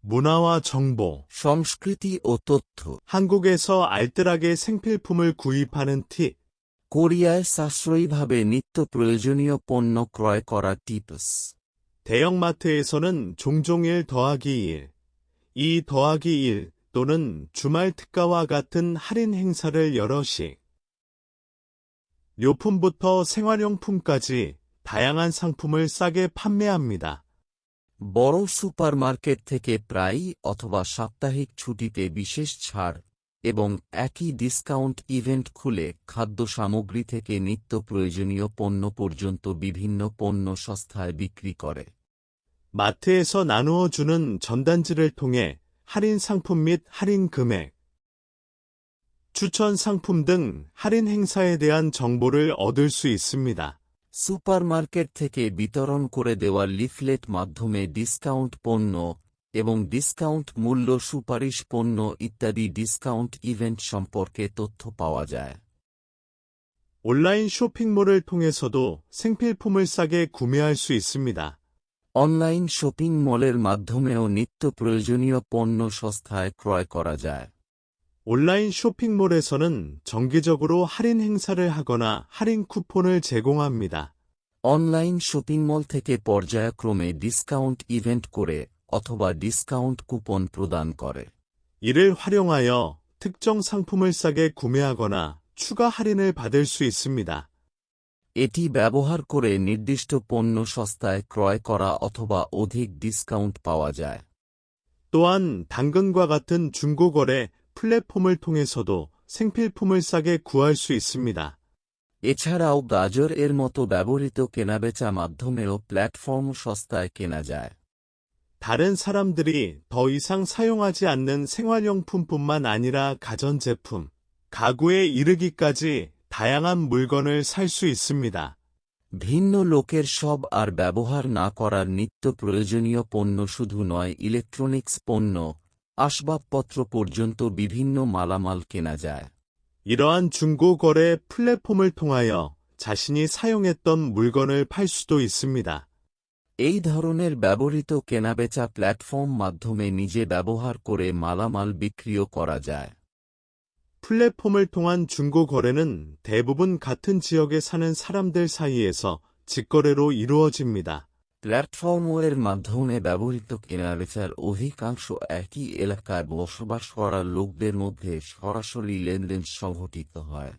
문화와 정보, সংস্কৃতি ও তথ্য, 한국에서 알뜰하게 생필품을 구입하는 팁, কোরিয়ায় সাশ্রয়ীভাবে নিত্য প্রয়োজনীয় পণ্য ক্রয় করার টিপস, 대형마트에서는 종종 1 더하기 1, 2 더하기 1 또는 주말 특가와 같은 할인 행사를 여러씩, 료품부터 생활용품까지 다양한 상품을 싸게 판매합니다. বড় সুপারমার্কেট থেকে প্রায়ই অথবা সাপ্তাহিক ছুটিতে বিশেষ ছাড় এবং একই ডিসকাউন্ট ইভেন্ট খুলে খাদ্য সামগ্রী থেকে নিত্য প্রয়োজনীয় পণ্য পর্যন্ত বিভিন্ন পণ্য সস্তায় বিক্রি করে। 마트에서 나누어 주는 전단지를 통해 할인 상품 및 할인 금액, 추천 상품 등 할인 행사에 대한 정보를 얻을 수 있습니다. সুপারমার্কেট থেকে বিতরণ করে দেওয়া লিফলেট মাধ্যমে ডিসকাউন্ট পণ্য এবং ডিসকাউন্ট মূল্য সুপারিশ পণ্য ইত্যাদি ডিসকাউন্ট ইভেন্ট সম্পর্কে তথ্য পাওয়া যায়। 온라인 쇼핑몰을 통해서도 생필품을 싸게 구매할 수 있습니다. অনলাইন শপিং মলের মাধ্যমেও নিত্য প্রয়োজনীয় পণ্য সস্তায় ক্রয় করা যায়। 온라인 쇼핑몰에서는 정기적으로 할인 행사를 하거나 할인 쿠폰을 제공합니다. অনলাইন শপিংমল থেকে পর্যায়ক্রমে ডিসকাউন্ট ইভেন্ট করে অথবা ডিসকাউন্ট কুপন প্রদান করে। 이를 활용하여 특정 상품을 싸게 구매하거나 추가 할인을 받을 수 있습니다. এটি ব্যবহার করে নির্দিষ্ট পণ্য সস্তায় ক্রয় করা অথবা অধিক ডিসকাউন্ট পাওয়া যায়। 또한 당근과 같은 중고거래 플랫폼을 통해서도 생필품을 싸게 구할 수 있습니다. এছাড়াও বাজার এর মতো ব্যবহৃত কেনাবেচা মাধ্যমেও প্ল্যাটফর্ম সস্তায় কেনা যায়। 다른 사람들이 더 이상 사용하지 않는 생활용품뿐만 아니라 가전제품, 가구에 이르기까지 다양한 물건을 살 수 있습니다. ভিন্ন লোকের সব আর ব্যবহার না করার নিত্য প্রয়োজনীয় পণ্য শুধু নয়, ইলেকট্রনিক্স পণ্য, আসবাবপত্র পর্যন্ত বিভিন্ন মালামাল কেনা যায়। 이러한 중고거래 플랫폼을 통하여 자신이 사용했던 물건을 팔 수도 있습니다. এই ধরনের ব্যবহৃত কেনাবেচা প্ল্যাটফর্ম মাধ্যমে নিজে ব্যবহার করে মালামাল বিক্রিও করা যায়। 플랫폼을 통한 중고거래는 대부분 같은 지역에 사는 사람들 사이에서 직거래로 이루어집니다. প্ল্যাটফর্মের মাধ্যমে ব্যবহৃত কেনাবেচার অধিকাংশ একই এলাকায় বসবাস করা লোকদের মধ্যে সরাসরি লেনদেন সংঘটিত হয়।